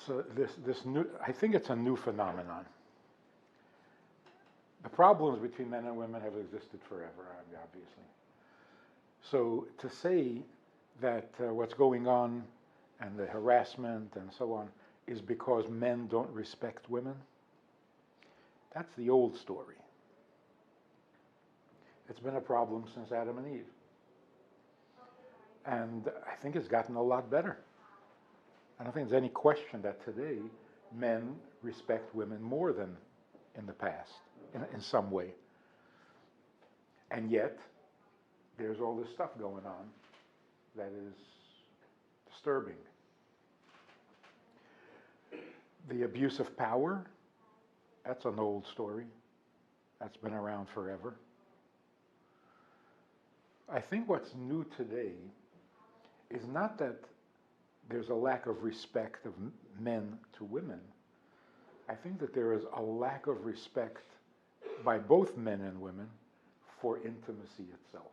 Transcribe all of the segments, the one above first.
So this new, I think it's a new phenomenon. The problems between men and women have existed forever, obviously. So to say that what's going on and the harassment and so on is because men don't respect women, that's the old story. It's been a problem since Adam and Eve. And I think it's gotten a lot better. I don't think there's any question that today men respect women more than in the past, in some way. And yet, there's all this stuff going on that is disturbing. The abuse of power, that's an old story. That's been around forever. I think what's new today is not that there's a lack of respect of men to women. I think that there is a lack of respect by both men and women for intimacy itself.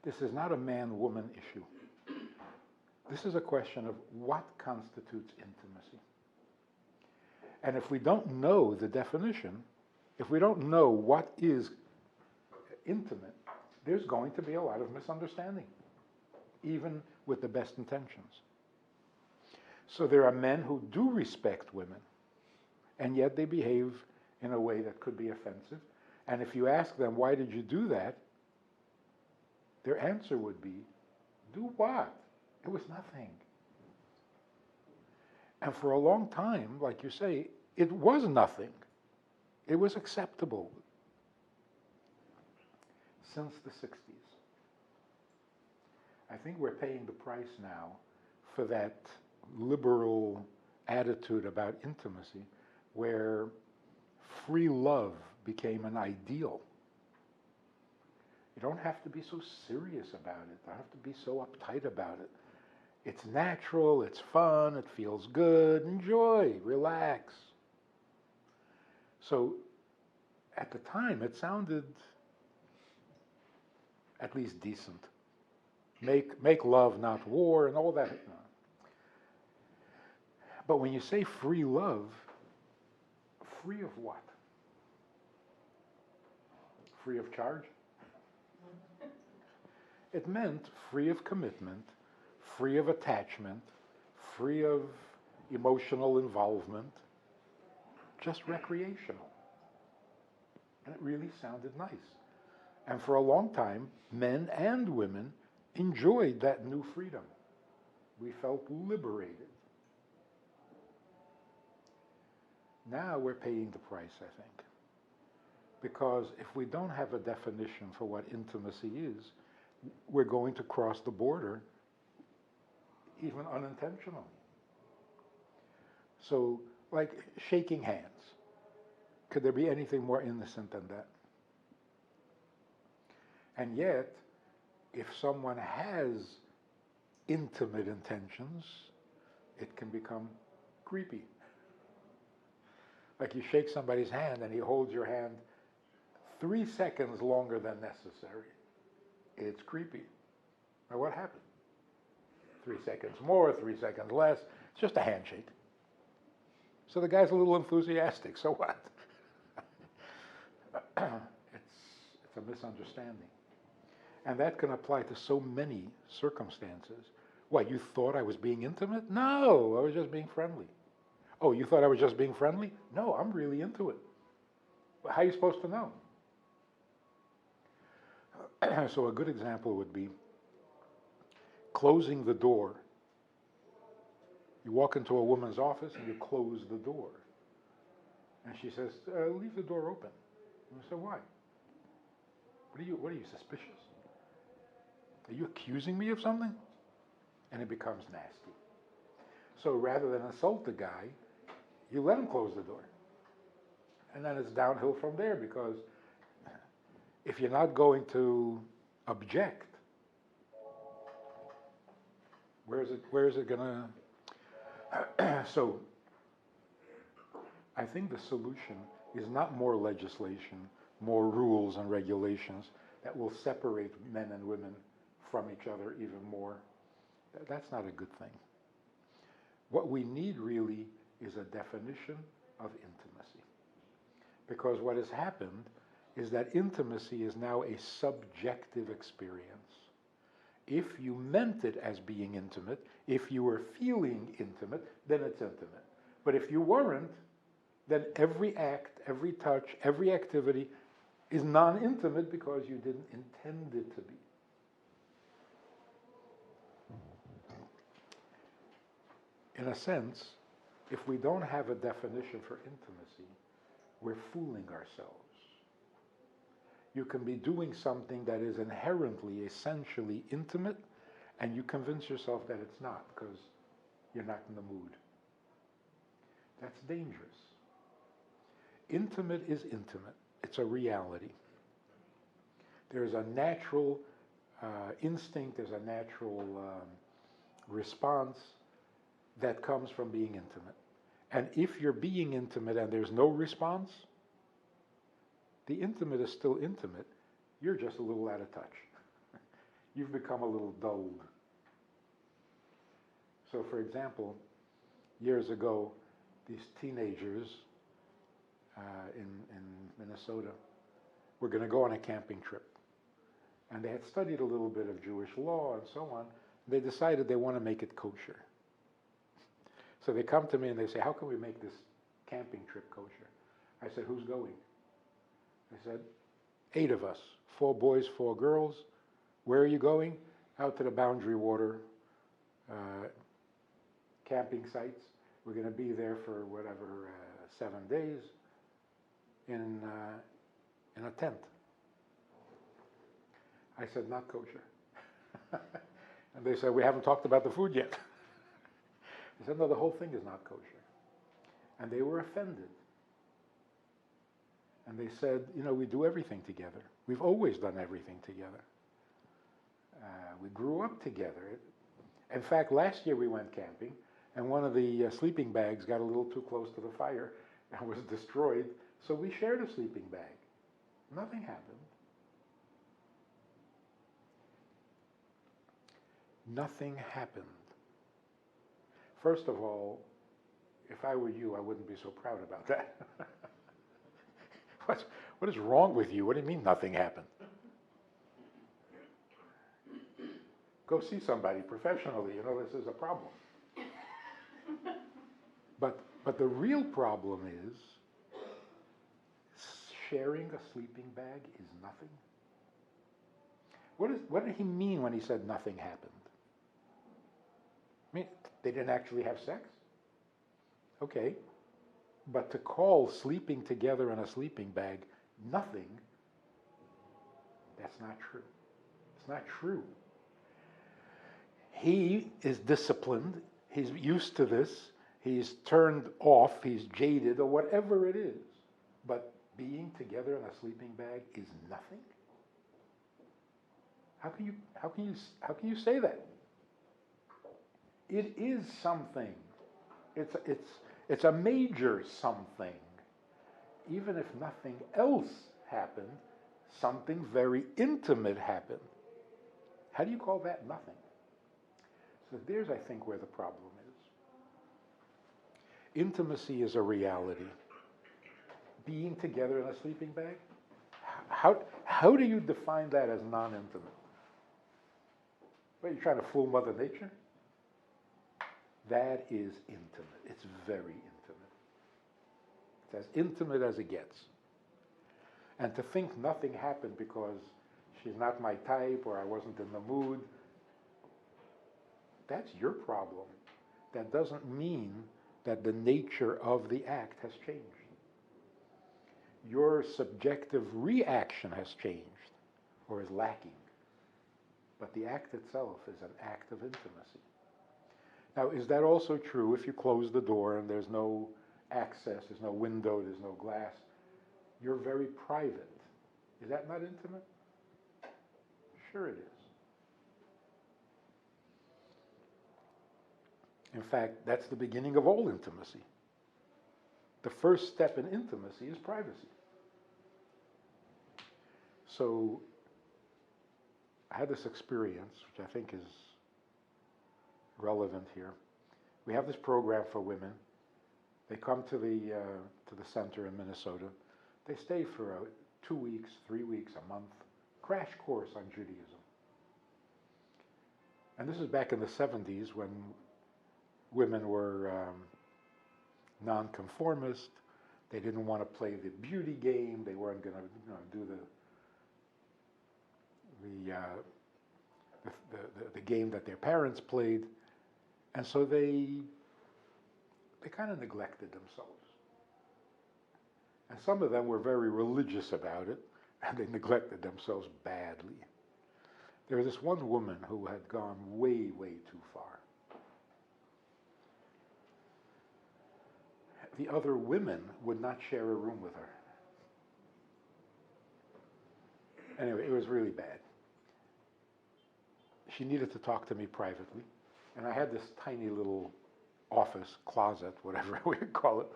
This is not a man-woman issue. This is a question of what constitutes intimacy. And if we don't know the definition, if we don't know what is intimate, there's going to be a lot of misunderstanding, even with the best intentions. So there are men who do respect women, and yet they behave in a way that could be offensive. And if you ask them, why did you do that? Their answer would be, do what? It was nothing. And for a long time, like you say, it was nothing. It was acceptable. Since the 60s. I think we're paying the price now for that liberal attitude about intimacy, where free love became an ideal. You don't have to be so serious about it. You don't have to be so uptight about it. It's natural, it's fun, it feels good, enjoy, relax. So at the time, it sounded at least decent. Make love, not war, and all that. But when you say free love, free of what? Free of charge? It meant free of commitment, free of attachment, free of emotional involvement, just recreational. And it really sounded nice. And for a long time, men and women enjoyed that new freedom. We felt liberated. Now we're paying the price, I think. Because if we don't have a definition for what intimacy is, we're going to cross the border, even unintentionally. So, like shaking hands. Could there be anything more innocent than that? And yet, if someone has intimate intentions, it can become creepy. Like you shake somebody's hand and he holds your hand 3 seconds longer than necessary. It's creepy. Now what happened? 3 seconds more, 3 seconds less. It's just a handshake. So the guy's a little enthusiastic. So what? It's a misunderstanding. And that can apply to so many circumstances. What, you thought I was being intimate? No, I was just being friendly. Oh, you thought I was just being friendly? No, I'm really into it. How are you supposed to know? So a good example would be closing the door. You walk into a woman's office and you close the door. And she says, leave the door open. And I said, why? What are you, suspicious? Are you accusing me of something? And it becomes nasty. So rather than insult the guy, you let him close the door. And then it's downhill from there, because if you're not going to object, where is it gonna? So I think the solution is not more legislation, more rules and regulations that will separate men and women from each other even more. That's not a good thing. What we need really is a definition of intimacy. Because what has happened is that intimacy is now a subjective experience. If you meant it as being intimate, if you were feeling intimate, then it's intimate. But if you weren't, then every act, every touch, every activity is non-intimate because you didn't intend it to be. In a sense, if we don't have a definition for intimacy, we're fooling ourselves. You can be doing something that is inherently, essentially intimate, and you convince yourself that it's not because you're not in the mood. That's dangerous. Intimate is intimate. It's a reality. There's a natural instinct, there's a natural response that comes from being intimate. And if you're being intimate and there's no response, the intimate is still intimate. You're just a little out of touch. You've become a little dulled. So, for example, years ago, these teenagers in Minnesota were going to go on a camping trip. And they had studied a little bit of Jewish law and so on. They decided they want to make it kosher. So they come to me and they say, how can we make this camping trip kosher? I said, who's going? They said, 8 of us, 4 boys, 4 girls. Where are you going? Out to the Boundary Water camping sites. We're going to be there for whatever, 7 days in a tent. I said, not kosher. And they said, we haven't talked about the food yet. I said, no, the whole thing is not kosher. And they were offended. And they said, we do everything together. We've always done everything together. We grew up together. In fact, last year we went camping, and one of the sleeping bags got a little too close to the fire and was destroyed, so we shared a sleeping bag. Nothing happened. Nothing happened. First of all, if I were you, I wouldn't be so proud about that. What is wrong with you? What do you mean nothing happened? Go see somebody professionally. This is a problem. But the real problem is sharing a sleeping bag is nothing. What did he mean when he said nothing happened? I mean, they didn't actually have sex? Okay. But to call sleeping together in a sleeping bag nothing, that's not true. It's not true. He is disciplined. He's used to this. He's turned off. He's jaded, or whatever it is. But being together in a sleeping bag is nothing? How can you say that? It is something. It's a major something. Even if nothing else happened, something very intimate happened. How do you call that nothing? So there's, I think, where the problem is. Intimacy is a reality. Being together in a sleeping bag? How do you define that as non-intimate? What, are you trying to fool Mother Nature? That is intimate. It's very intimate. It's as intimate as it gets. And to think nothing happened because she's not my type or I wasn't in the mood, that's your problem. That doesn't mean that the nature of the act has changed. Your subjective reaction has changed or is lacking. But the act itself is an act of intimacy. Now, is that also true if you close the door and there's no access, there's no window, there's no glass? You're very private. Is that not intimate? Sure it is. In fact, that's the beginning of all intimacy. The first step in intimacy is privacy. So, I had this experience, which I think is relevant here. We have this program for women. They come to the center in Minnesota. They stay for 2 weeks, 3 weeks, a month, crash course on Judaism. And this is back in the 70s when women were nonconformist. They didn't want to play the beauty game. They weren't going to do the game that their parents played. And so they kind of neglected themselves. And some of them were very religious about it, and they neglected themselves badly. There was this one woman who had gone way, way too far. The other women would not share a room with her. Anyway, it was really bad. She needed to talk to me privately, and I had this tiny little office, closet, whatever we would call it.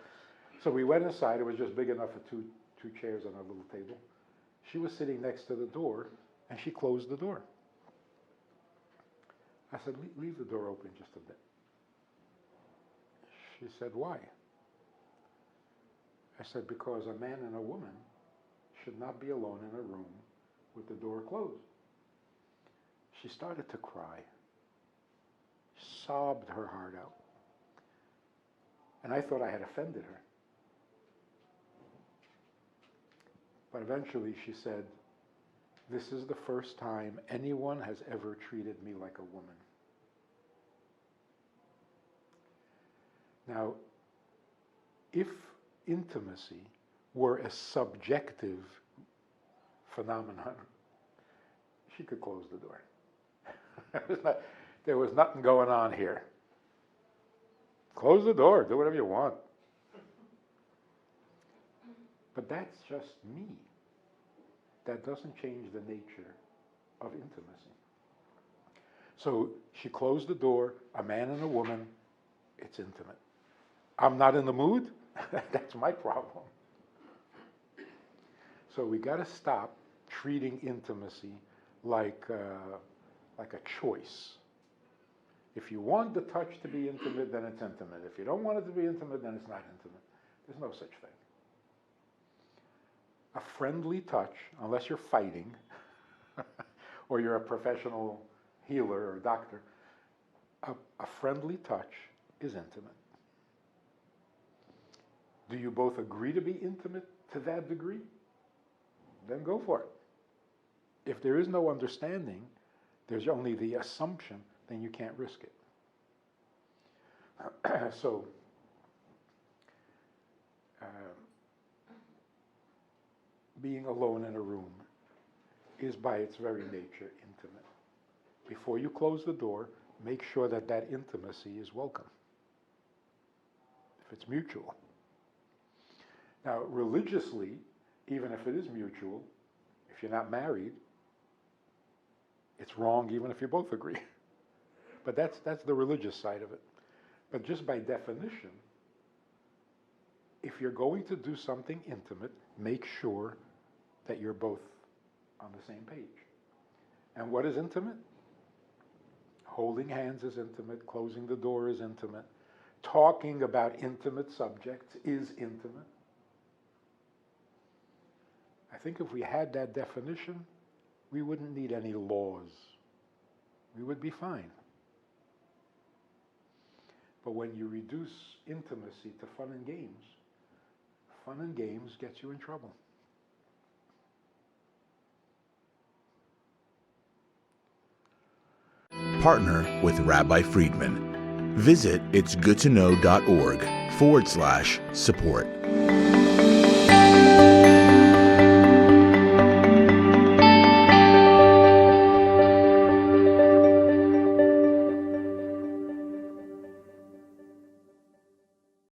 So we went inside. It was just big enough for two chairs on a little table. She was sitting next to the door, and she closed the door. I said, leave the door open just a bit. She said, why? I said, because a man and a woman should not be alone in a room with the door closed. She started to cry, sobbed her heart out. And I thought I had offended her. But eventually she said, this is the first time anyone has ever treated me like a woman. Now, if intimacy were a subjective phenomenon, she could close the door. There was nothing going on here. Close the door, do whatever you want. But that's just me. That doesn't change the nature of intimacy. So she closed the door, a man and a woman, it's intimate. I'm not in the mood, that's my problem. So we got to stop treating intimacy like a choice. If you want the touch to be intimate, then it's intimate. If you don't want it to be intimate, then it's not intimate. There's no such thing. A friendly touch, unless you're fighting, or you're a professional healer or doctor, a friendly touch is intimate. Do you both agree to be intimate to that degree? Then go for it. If there is no understanding, there's only the assumption, then you can't risk it. So, being alone in a room is by its very nature intimate. Before you close the door, make sure that that intimacy is welcome, if it's mutual. Now, religiously, even if it is mutual, if you're not married, it's wrong even if you both agree. But that's the religious side of it. But just by definition, if you're going to do something intimate, make sure that you're both on the same page. And what is intimate? Holding hands is intimate. Closing the door is intimate. Talking about intimate subjects is intimate. I think if we had that definition, we wouldn't need any laws. We would be fine. But when you reduce intimacy to fun and games gets you in trouble. Partner with Rabbi Friedman. Visit itsgoodtoknow.org/support.